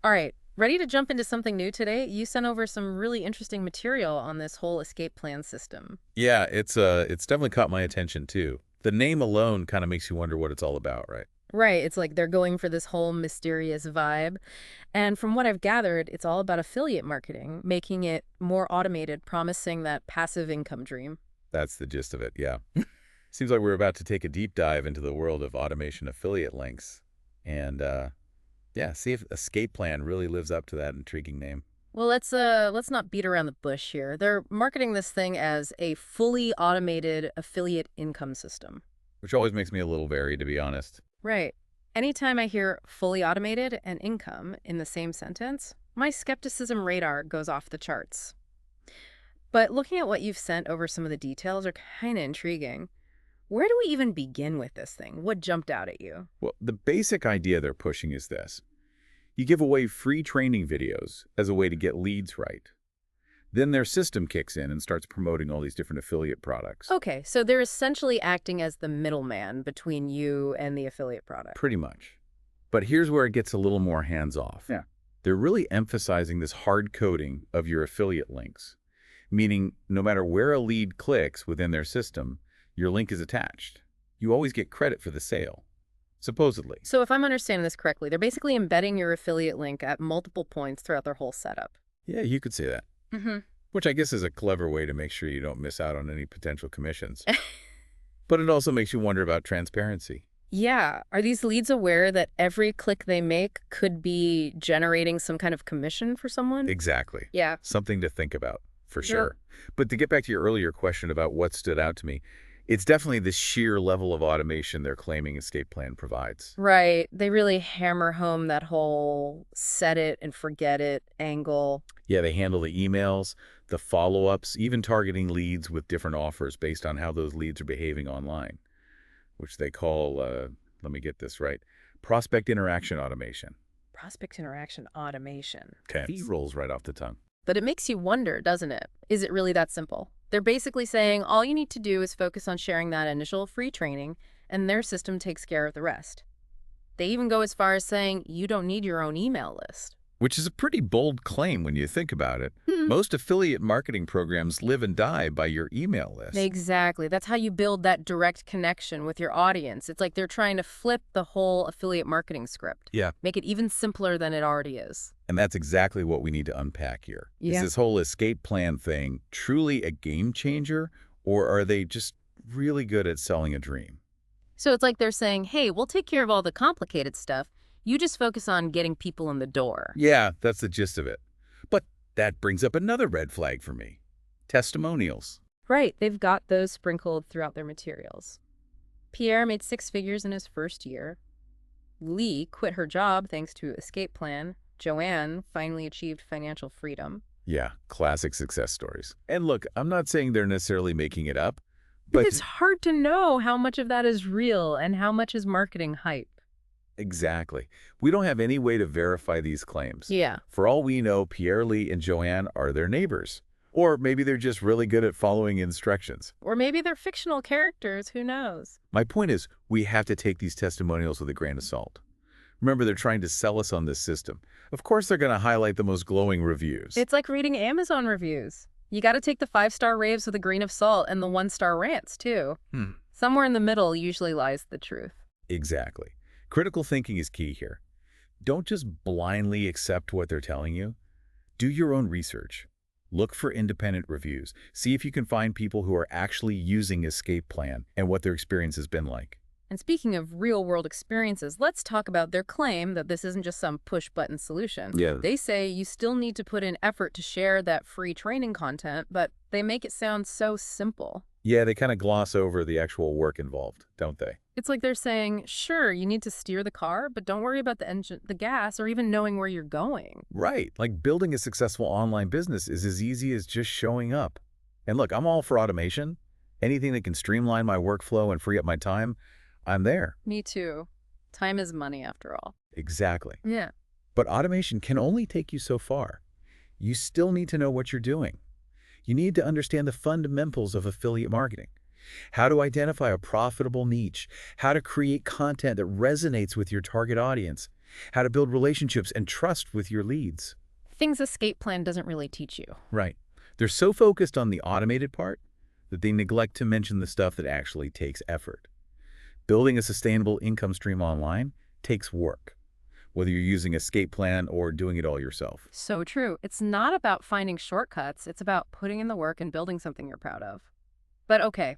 All right, ready to jump into something new today? You sent over some really interesting material on this whole escape plan system. Yeah, it's definitely caught my attention too. The name alone kind of makes you wonder what it's all about, right? Right, it's like they're going for this whole mysterious vibe. And from what I've gathered, it's all about affiliate marketing, making it more automated, promising that passive income dream. That's the gist of it, yeah. Seems like we're about to take a deep dive into the world of automation affiliate links. And yeah, see if Escape Plan really lives up to that intriguing name. Well, let's not beat around the bush here. They're marketing this thing as a fully automated affiliate income system. Which always makes me a little wary, to be honest. Right. Anytime I hear fully automated and income in the same sentence, my skepticism radar goes off the charts. But looking at what you've sent over, some of the details are kind of intriguing. Where do we even begin with this thing? What jumped out at you? Well, the basic idea they're pushing is this. You give away free training videos as a way to get leads right. Then their system kicks in and starts promoting all these different affiliate products. Okay, so they're essentially acting as the middleman between you and the affiliate product. Pretty much. But here's where it gets a little more hands-off. Yeah. They're really emphasizing this hard coding of your affiliate links, meaning no matter where a lead clicks within their system, your link is attached. You always get credit for the sale, supposedly. So if I'm understanding this correctly, they're basically embedding your affiliate link at multiple points throughout their whole setup. Yeah, you could say that. Mm-hmm. Which I guess is a clever way to make sure you don't miss out on any potential commissions. But it also makes you wonder about transparency. Yeah. Are these leads aware that every click they make could be generating some kind of commission for someone? Exactly. Yeah. Something to think about, for Yep. sure. But to get back to your earlier question about what stood out to me, it's definitely the sheer level of automation they're claiming Escape Plan provides. Right. They really hammer home that whole set it and forget it angle. Yeah, they handle the emails, the follow-ups, even targeting leads with different offers based on how those leads are behaving online, which they call, let me get this right, prospect interaction automation. Prospect interaction automation. Okay. He rolls right off the tongue. But it makes you wonder, doesn't it? Is it really that simple? They're basically saying all you need to do is focus on sharing that initial free training, and their system takes care of the rest. They even go as far as saying you don't need your own email list. Which is a pretty bold claim when you think about it. Most affiliate marketing programs live and die by your email list. Exactly. That's how you build that direct connection with your audience. It's like they're trying to flip the whole affiliate marketing script. Yeah. Make it even simpler than it already is. And that's exactly what we need to unpack here. Yeah. Is this whole escape plan thing truly a game changer, or are they just really good at selling a dream? So it's like they're saying, hey, we'll take care of all the complicated stuff. You just focus on getting people in the door. Yeah, that's the gist of it. But that brings up another red flag for me. Testimonials. Right. They've got those sprinkled throughout their materials. Pierre made 6 figures in his first year. Lee quit her job thanks to Escape Plan. Joanne finally achieved financial freedom. Yeah, classic success stories. And look, I'm not saying they're necessarily making it up, but It's hard to know how much of that is real and how much is marketing hype. exactly. We don't have any way to verify these claims. Yeah. For all we know, Pierre Lee and Joanne are their neighbors. Or maybe they're just really good at following instructions. Or maybe they're fictional characters. Who knows? My point is, we have to take these testimonials with a grain of salt. Remember, they're trying to sell us on this system. Of course, they're going to highlight the most glowing reviews. It's like reading Amazon reviews. You got to take the 5-star raves with a grain of salt and the 1-star rants, too. Somewhere in the middle usually lies the truth. Exactly. Critical thinking is key here. Don't just blindly accept what they're telling you. Do your own research. Look for independent reviews. See if you can find people who are actually using Escape Plan and what their experience has been like. And speaking of real-world experiences, let's talk about their claim that this isn't just some push-button solution. Yeah. They say you still need to put in effort to share that free training content, but they make it sound so simple. Yeah, they kind of gloss over the actual work involved, don't they? It's like they're saying, sure, you need to steer the car, but don't worry about the engine, the gas, or even knowing where you're going. Right. Like building a successful online business is as easy as just showing up. And look, I'm all for automation. Anything that can streamline my workflow and free up my time, I'm there. Me too. Time is money, after all. Exactly. Yeah. But automation can only take you so far. You still need to know what you're doing. You need to understand the fundamentals of affiliate marketing. How to identify a profitable niche, how to create content that resonates with your target audience, how to build relationships and trust with your leads. Things Escape Plan doesn't really teach you. Right. They're so focused on the automated part that they neglect to mention the stuff that actually takes effort. Building a sustainable income stream online takes work, whether you're using Escape Plan or doing it all yourself. So true. It's not about finding shortcuts. It's about putting in the work and building something you're proud of. But okay,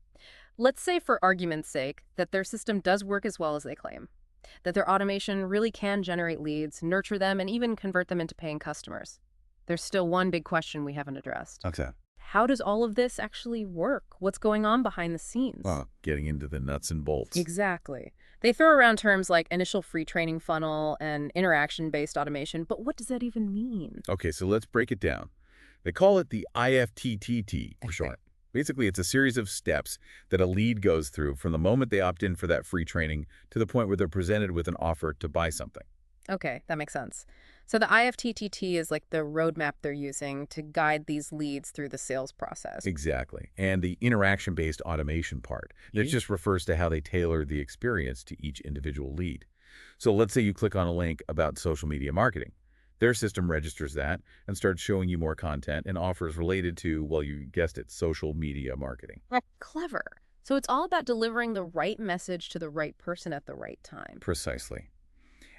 let's say for argument's sake that their system does work as well as they claim, that their automation really can generate leads, nurture them, and even convert them into paying customers. There's still one big question we haven't addressed. Okay. How does all of this actually work? What's going on behind the scenes? Well, getting into the nuts and bolts. Exactly. They throw around terms like initial free training funnel and interaction-based automation, but what does that even mean? Okay, so let's break it down. They call it the IFTTT for short. Basically, it's a series of steps that a lead goes through from the moment they opt in for that free training to the point where they're presented with an offer to buy something. Okay, that makes sense. So the IFTTT is like the roadmap they're using to guide these leads through the sales process. Exactly. And the interaction-based automation part. That just refers to how they tailor the experience to each individual lead. So let's say you click on a link about social media marketing. Their system registers that and starts showing you more content and offers related to, well, you guessed it, social media marketing. Clever. So it's all about delivering the right message to the right person at the right time. Precisely.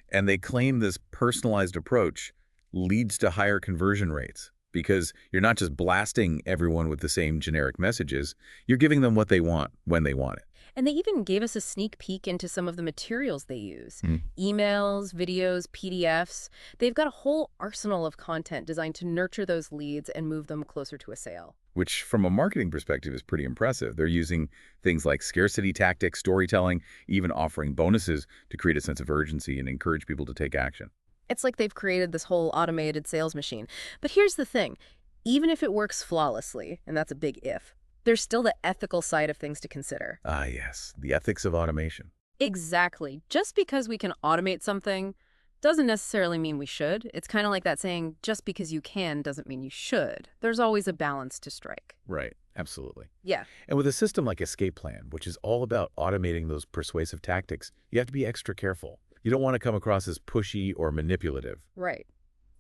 And they claim this personalized approach leads to higher conversion rates because you're not just blasting everyone with the same generic messages, you're giving them what they want when they want it. And they even gave us a sneak peek into some of the materials they use. Emails, videos, PDFs. They've got a whole arsenal of content designed to nurture those leads and move them closer to a sale. Which from a marketing perspective is pretty impressive. They're using things like scarcity tactics, storytelling, even offering bonuses to create a sense of urgency and encourage people to take action. It's like they've created this whole automated sales machine. But here's the thing. Even if it works flawlessly, and that's a big if, there's still the ethical side of things to consider. Ah, yes, the ethics of automation. Exactly. Just because we can automate something doesn't necessarily mean we should. It's kind of like that saying, just because you can doesn't mean you should. There's always a balance to strike. Right, absolutely. Yeah. And with a system like Escape Plan, which is all about automating those persuasive tactics, you have to be extra careful. You don't want to come across as pushy or manipulative. Right.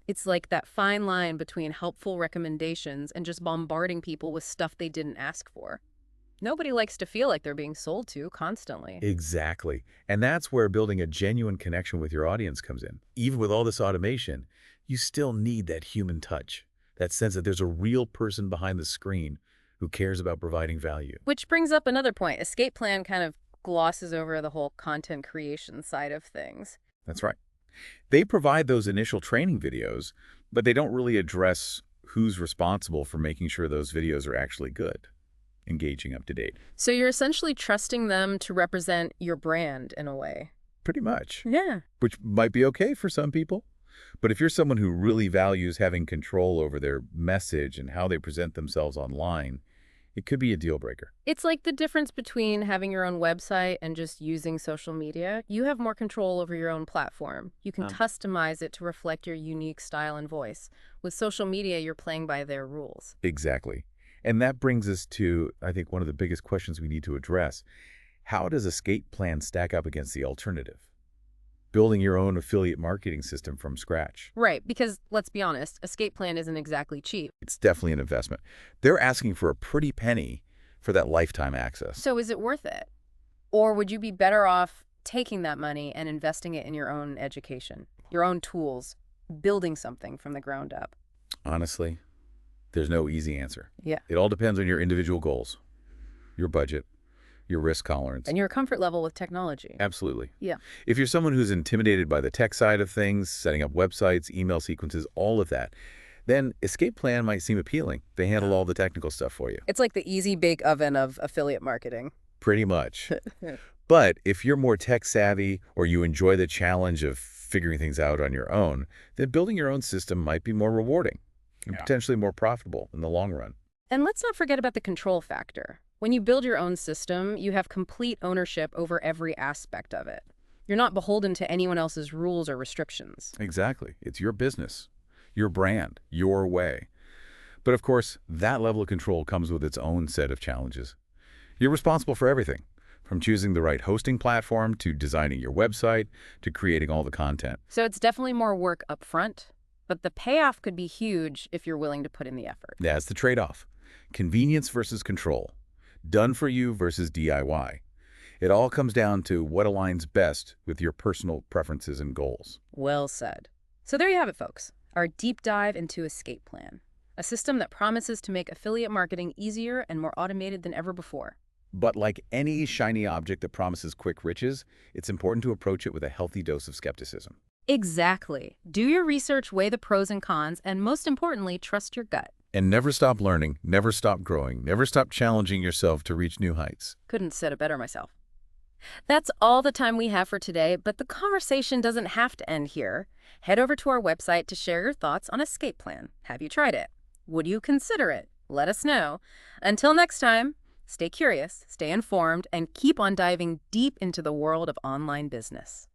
It's like that fine line between helpful recommendations and just bombarding people with stuff they didn't ask for. Nobody likes to feel like they're being sold to constantly. Exactly. And that's where building a genuine connection with your audience comes in. Even with all this automation, you still need that human touch, that sense that there's a real person behind the screen who cares about providing value. Which brings up another point. Escape Plan kind of glosses over the whole content creation side of things. That's right. They provide those initial training videos, but they don't really address who's responsible for making sure those videos are actually good, engaging, up to date. So you're essentially trusting them to represent your brand in a way. Pretty much. Yeah. Which might be okay for some people. But if you're someone who really values having control over their message and how they present themselves online, it could be a deal breaker. It's like the difference between having your own website and just using social media. You have more control over your own platform. You can customize it to reflect your unique style and voice. With social media, you're playing by their rules. Exactly. And that brings us to, I think, one of the biggest questions we need to address. How does Escape Plan stack up against the alternative? Building your own affiliate marketing system from scratch. Right, because let's be honest, Escape Plan isn't exactly cheap. It's definitely an investment. They're asking for a pretty penny for that lifetime access. So is it worth it? Or would you be better off taking that money and investing it in your own education, your own tools, building something from the ground up? Honestly, there's no easy answer. Yeah. It all depends on your individual goals, your budget, your risk tolerance. And your comfort level with technology. Absolutely. Yeah. If you're someone who's intimidated by the tech side of things, setting up websites, email sequences, all of that, then Escape Plan might seem appealing. They handle all the technical stuff for you. It's like the easy bake oven of affiliate marketing. Pretty much. But if you're more tech savvy or you enjoy the challenge of figuring things out on your own, then building your own system might be more rewarding and potentially more profitable in the long run. And let's not forget about the control factor. When you build your own system, you have complete ownership over every aspect of it. You're not beholden to anyone else's rules or restrictions. Exactly. It's your business, your brand, your way. But of course, that level of control comes with its own set of challenges. You're responsible for everything, from choosing the right hosting platform to designing your website to creating all the content. So it's definitely more work up front, but the payoff could be huge if you're willing to put in the effort. That's the trade-off. Convenience versus control. Done for you versus DIY. It all comes down to what aligns best with your personal preferences and goals. Well said. So there you have it, folks. Our deep dive into Escape Plan, a system that promises to make affiliate marketing easier and more automated than ever before. But like any shiny object that promises quick riches, it's important to approach it with a healthy dose of skepticism. Exactly. Do your research, weigh the pros and cons, and most importantly, trust your gut. And never stop learning, never stop growing, never stop challenging yourself to reach new heights. Couldn't said it better myself. That's all the time we have for today, but the conversation doesn't have to end here. Head over to our website to share your thoughts on Escape Plan. Have you tried it? Would you consider it? Let us know. Until next time, stay curious, stay informed, and keep on diving deep into the world of online business.